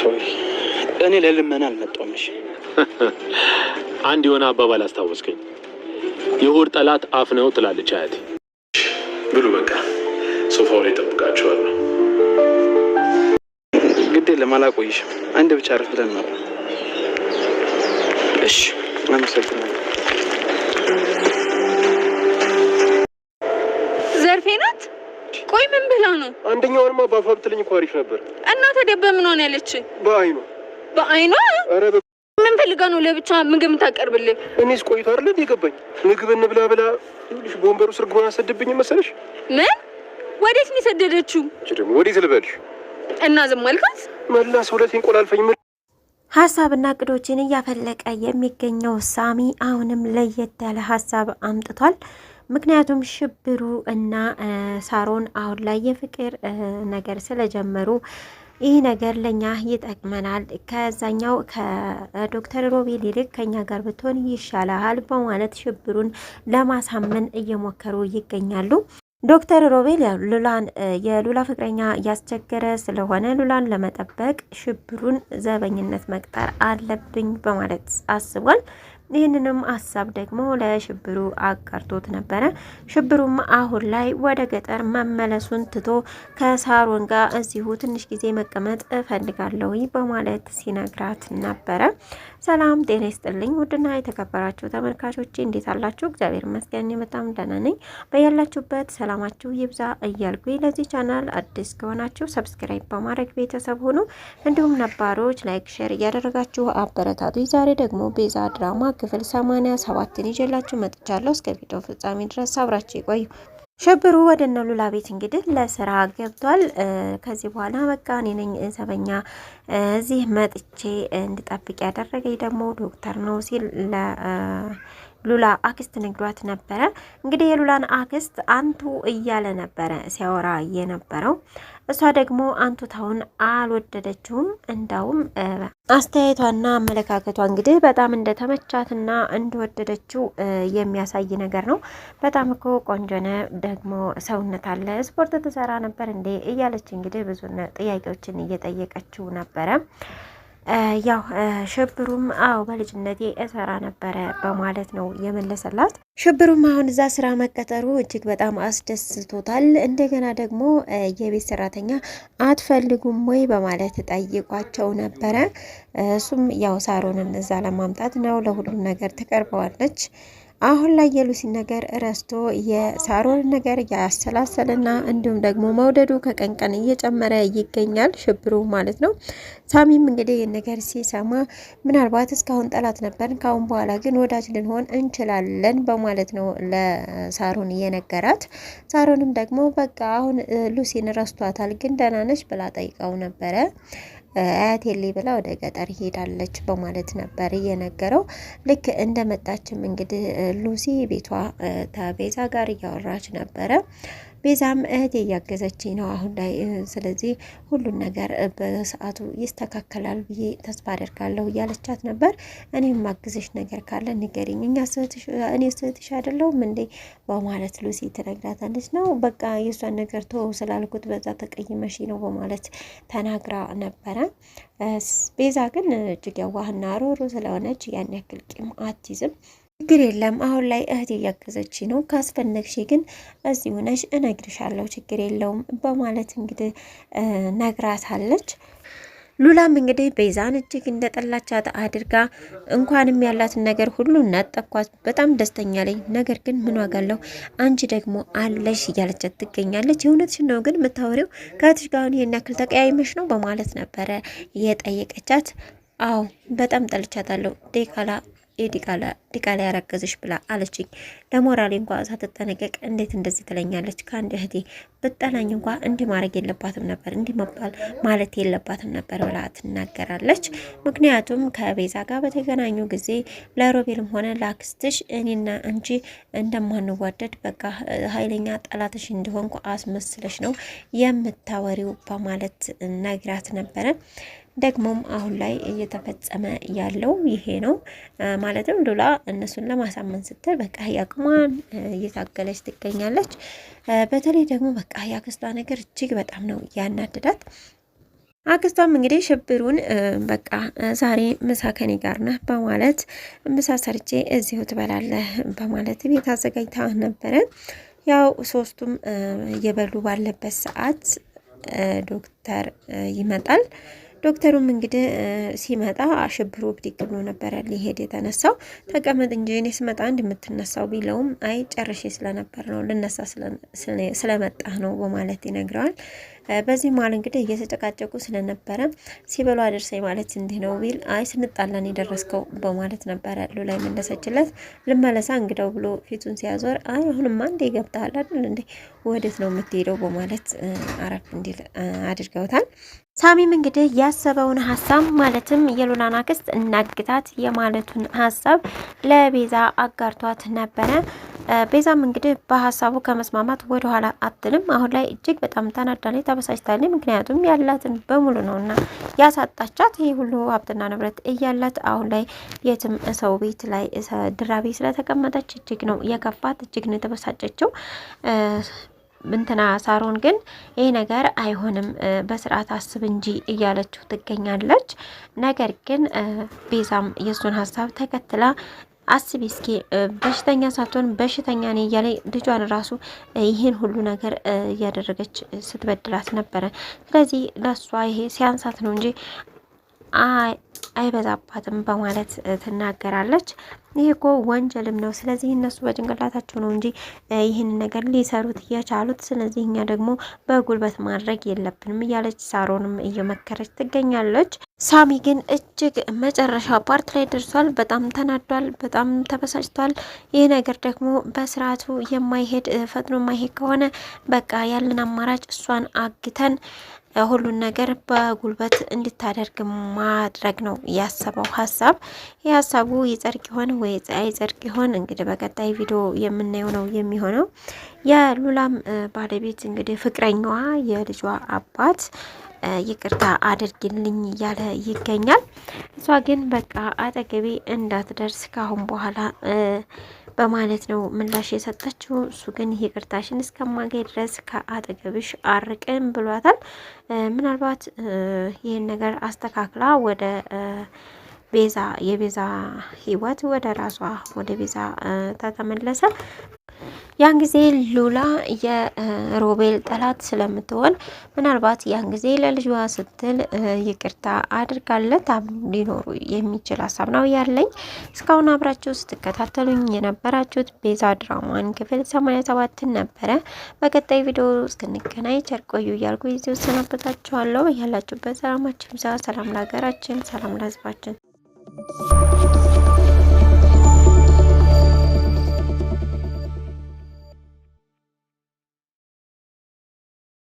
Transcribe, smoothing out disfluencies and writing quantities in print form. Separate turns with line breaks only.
ሶሪ እኔ ለልመና አልመጣሁም። እሺ
አንድ የሆነ አባባል አስታወስከኝ። የሆድ ጠላት አፍ ነው ትላለች አያቴ። ብሉ በቃ ሶፋው ላይ ጠብቃችኋለሁ።
ግዴ ለማላቆይሽም አንድ ብቻ አረፍ ብለን ነው። እሺ አመሰግናለሁ።
ዘርፌ ናት። ቆይ ምን ብላ ነው?
አንደኛውንማ ባፋ ብትለኝ እኮ አሪፍ ነበር።
እና ታዲያ በምን ሆነ ያለች? በአይኗ
ኧረ
ምን ፈልጋ ነው ለብቻ ምግብ ታቀርብልኝ?
እኔስ ቆይቶ አይደል የገባኝ። ምግብ እንብላ ብላ ይኸውልሽ በወንበሩ ስር ግቧን አሰድብኝ መሰለሽ።
ምን? ወዴት ነው የሰደደችው?
ደግሞ ወዴት ልበልሽ?
እና ዝም አልካት?
መላስ ሁለት እንቆላልፈኝ።
ሀሳብና እቅዶችን እያፈለቀ የሚገኘው ሳሚ አሁንም ለየት ያለ ሀሳብ አምጥቷል። ምክንያቱም ሽብሩ እና ሳሮን አሁን ላይ የፍቅር ነገር ስለጀመሩ ይህ ነገር ለኛ ይጠቅመናል፣ ከዛኛው ከዶክተር ሮቤል ይልቅ ከኛ ጋር ብትሆን ይሻላል በማለት ሽብሩን ለማሳመን እየሞከሩ ይገኛሉ። ዶክተር ሮቤል ሉላን የሉላ ፍቅረኛ እያስቸገረ ስለሆነ ሉላን ለመጠበቅ ሽብሩን ዘበኝነት መቅጠር አለብኝ በማለት አስቧል። ይህንንም ሀሳብ ደግሞ ለሽብሩ አጋርቶት ነበረ። ሽብሩም አሁን ላይ ወደ ገጠር መመለሱን ትቶ ከሳሮን ጋር እዚሁ ትንሽ ጊዜ መቀመጥ እፈልጋለሁ በማለት ሲነግራት ነበረ። ሰላም ጤና ይስጥልኝ ውድና የተከበራችሁ ተመልካቾች እንዴት አላችሁ? እግዚአብሔር ይመስገን በጣም ደህና ነኝ። በያላችሁበት ሰላማችሁ ይብዛ እያልኩ ለዚህ ቻናል አዲስ ከሆናችሁ ሰብስክራይብ በማድረግ ቤተሰብ ሁኑ። እንዲሁም ነባሮች ላይክ ሼር እያደረጋችሁ አበረታቱ። ዛሬ ደግሞ ቤዛ ድራማ ክፍል 87ን ይዤላችሁ መጥቻለሁ። እስከ ቪዲዮ ፍጻሜ ድረስ አብራችሁ ይቆዩ። ሽብሩ ወደ እነ ሉላ ቤት እንግዲህ ለስራ ገብቷል። ከዚህ በኋላ በቃ እኔ ነኝ ዘበኛ እዚህ መጥቼ እንድጠብቅ ያደረገኝ ደግሞ ዶክተር ነው ሲል ሉላ አክስት ነግሯት ነበረ። እንግዲህ የሉላን አክስት አንቱ እያለ ነበረ ሲያወራ የነበረው። እሷ ደግሞ አንቱታውን አልወደደችውም። እንዳውም አስተያየቷና አመለካከቷ እንግዲህ በጣም እንደተመቻትና እንደወደደችው የሚያሳይ ነገር ነው። በጣም እኮ ቆንጆነ፣ ደግሞ ሰውነት አለ፣ ስፖርት ትሰራ ነበር እንዴ እያለች እንግዲህ ብዙ ጥያቄዎችን እየጠየቀችው ነበረ። ያው ሽብሩም አዎ በልጅነቴ እሰራ ነበረ በማለት ነው የመለሰላት። ሽብሩም አሁን እዛ ስራ መቀጠሩ እጅግ በጣም አስደስቶታል። እንደገና ደግሞ የቤት ሰራተኛ አትፈልጉም ወይ በማለት ጠይቋቸው ነበረ። እሱም ያው ሳሮንን እዛ ለማምጣት ነው፣ ለሁሉም ነገር ትቀርበዋለች። አሁን ላይ የሉሲን ነገር ረስቶ የሳሮን ነገር ያሰላሰልና እንዲሁም ደግሞ መውደዱ ከቀን ቀን እየጨመረ ይገኛል፣ ሽብሩ ማለት ነው። ሳሚም እንግዲህ ይህን ነገር ሲሰማ ምናልባት እስካሁን ጠላት ነበርን፣ ካሁን በኋላ ግን ወዳጅ ልንሆን እንችላለን በማለት ነው ለሳሮን እየነገራት። ሳሮንም ደግሞ በቃ አሁን ሉሲን ረስቷታል፣ ግን ደህና ነች ብላ ጠይቀው ነበረ። አያቴሌ ብላ ወደ ገጠር ሄዳለች በማለት ነበር እየነገረው። ልክ እንደመጣችም እንግዲህ ሉሲ ቤቷ ከቤዛ ጋር እያወራች ነበረ። ቤዛም እህቴ እያገዘችኝ ነው አሁን ላይ፣ ስለዚህ ሁሉን ነገር በሰዓቱ ይስተካከላል ብዬ ተስፋ አደርጋለሁ እያለቻት ነበር። እኔም ማግዘሽ ነገር ካለ ንገሪኝ፣ እኔ ስህትሽ አይደለሁም እንዴ በማለት ሉሲ ትነግራታለች። ነው በቃ የእሷን ነገር ተወው ስላልኩት በዛ ተቀይመሽ ነው በማለት ተናግራ ነበረ። ቤዛ ግን እጅግ የዋህና ሮሮ ስለሆነች ያን ያክል ቂም አትይዝም። ችግር የለም አሁን ላይ እህቴ እያገዘች ነው፣ ካስፈለግሽ ግን እዚሁ ነሽ እነግርሻለሁ፣ ችግር የለውም በማለት እንግዲህ ነግራታለች። ሉላም እንግዲህ ቤዛን እጅግ እንደጠላቻት አድርጋ እንኳንም ያላትን ነገር ሁሉ ነጠኳት፣ በጣም ደስተኛ ላይ ነገር ግን ምን ዋጋ አለው አንቺ ደግሞ አለሽ እያለቻት ትገኛለች። የእውነትሽን ነው ግን የምታወሪው ከእህትሽ ጋር ይሄን ያክል ተቀያይመሽ ነው በማለት ነበረ የጠየቀቻት። አዎ በጣም ጠልቻታለሁ፣ ዲቃላ ያረገዝሽ ብላ አለችኝ። ለሞራሌ እንኳ ሳትጠነቀቅ እንዴት እንደዚህ ትለኛለች? ከአንድ እህቴ ብጠላኝ እንኳ እንዲህ ማድረግ የለባትም ነበር፣ እንዲህ መባል ማለት የለባትም ነበር ብላ ትናገራለች። ምክንያቱም ከቤዛ ጋር በተገናኙ ጊዜ ለሮቤልም ሆነ ለአክስትሽ እኔና አንቺ እንደማንዋደድ በቃ ኃይለኛ ጠላትሽ እንደሆንኩ አስመስለሽ ነው የምታወሪው በማለት ነግራት ነበረ። ደግሞም አሁን ላይ እየተፈጸመ ያለው ይሄ ነው። ማለትም ሉላ እነሱን ለማሳመን ስትል በቃ ያቅሟን እየታገለች ትገኛለች። በተለይ ደግሞ በቃ ያክስቷ ነገር እጅግ በጣም ነው ያናድዳት። አክስቷም እንግዲህ ሽብሩን በቃ ዛሬ ምሳ ከኔ ጋር ነህ በማለት ምሳ ሰርቼ እዚሁ ትበላለህ በማለት ቤት አዘጋጅታ ነበረ። ያው ሶስቱም እየበሉ ባለበት ሰዓት ዶክተር ይመጣል። ዶክተሩም እንግዲህ ሲመጣ ሽብሩ ብድግ ብሎ ነበረ ሊሄድ የተነሳው። ተቀመጥ እንጂ እኔ ስመጣ እንደምትነሳው ቢለውም አይ ጨርሼ ስለነበር ነው ልነሳ ስለመጣህ ነው በማለት ይነግረዋል። በዚህ መሀል እንግዲህ እየተጨቃጨቁ ስለነበረ ሲበሉ አደርሰኝ ማለት እንዲህ ነው ቢል አይ ስንጣላን የደረስከው በማለት ነበረ ሉላ መለሰችለት። ልመለሳ እንግዳው ብሎ ፊቱን ሲያዞር አይ አሁንማ እንዴ ገብተሃል አይደል እንዴ ወዴት ነው የምትሄደው በማለት አረፍ እንዲል አድርገውታል። ሳሚም እንግዲህ ያሰበውን ሀሳብ ማለትም የሉላን አክስት እናግታት የማለቱን ሀሳብ ለቤዛ አጋርቷት ነበረ። ቤዛም እንግዲህ በሀሳቡ ከመስማማት ወደ ኋላ አትልም። አሁን ላይ እጅግ በጣም ተናዳለች፣ ተበሳጭታለች። ምክንያቱም ያላትን በሙሉ ነውና ያሳጣቻት። ይሄ ሁሉ ሀብትና ንብረት እያላት አሁን ላይ የትም ሰው ቤት ላይ ድራቤ ስለተቀመጠች እጅግ ነው የከፋት፣ እጅግ ነው የተበሳጨችው። እንትና ሳሮን ግን ይሄ ነገር አይሆንም በስርዓት አስብ እንጂ እያለችው ትገኛለች። ነገር ግን ቤዛም የሱን ሀሳብ ተከትላ አስቢ እስኪ በሽተኛ ሳትሆን በሽተኛ ነኝ እያለ ልጇን ራሱ ይህን ሁሉ ነገር እያደረገች ስትበድላት ነበረ። ስለዚህ ለሷ ይሄ ሲያንሳት ነው እንጂ አይበዛባትም በማለት ትናገራለች። ይህ እኮ ወንጀልም ነው። ስለዚህ እነሱ በጭንቅላታቸው ነው እንጂ ይህን ነገር ሊሰሩት የቻሉት። ስለዚህ እኛ ደግሞ በጉልበት ማድረግ የለብንም እያለች ሳሮንም እየመከረች ትገኛለች። ሳሚ ግን እጅግ መጨረሻ ፓርት ላይ ደርሷል። በጣም ተናዷል፣ በጣም ተበሳጭቷል። ይህ ነገር ደግሞ በስርዓቱ የማይሄድ ፈጥኖ የማይሄድ ከሆነ በቃ ያለን አማራጭ እሷን አግተን ሁሉን ነገር በጉልበት እንድታደርግ ማድረግ ነው ያሰበው ሀሳብ። የሀሳቡ ይጸድቅ ይሆን ወይ አይጸድቅ ይሆን እንግዲህ በቀጣይ ቪዲዮ የምናየው ነው የሚሆነው። የሉላም ባለቤት እንግዲህ ፍቅረኛዋ የልጇ አባት ይቅርታ አድርግልኝ እያለ ይገኛል። እሷ ግን በቃ አጠገቤ እንዳትደርስ ካሁን በኋላ በማለት ነው ምላሽ የሰጠችው። እሱ ግን ይቅርታሽን እስከማገኝ ድረስ ከአጠገብሽ አርቅም ብሏታል። ምናልባት ይህን ነገር አስተካክላ ወደ የቤዛ ህይወት ወደ ራሷ ወደ ቤዛ ተተመለሰ ያን ጊዜ ሉላ የሮቤል ጠላት ስለምትሆን ምናልባት ያን ጊዜ ለልጇ ስትል ይቅርታ አድርጋለት ሊኖሩ የሚችል ሀሳብ ነው ያለኝ። እስካሁን አብራችሁ ስትከታተሉኝ የነበራችሁት ቤዛ ድራማን ክፍል 87 ነበረ። በቀጣይ ቪዲዮ እስክንገናኝ ቸር ቆዩ እያልኩ ይዘው ሰናበታችኋለሁ። ያላችሁበት ሰላማችሁ ይብዛ። ሰላም ለሀገራችን፣ ሰላም ለህዝባችን።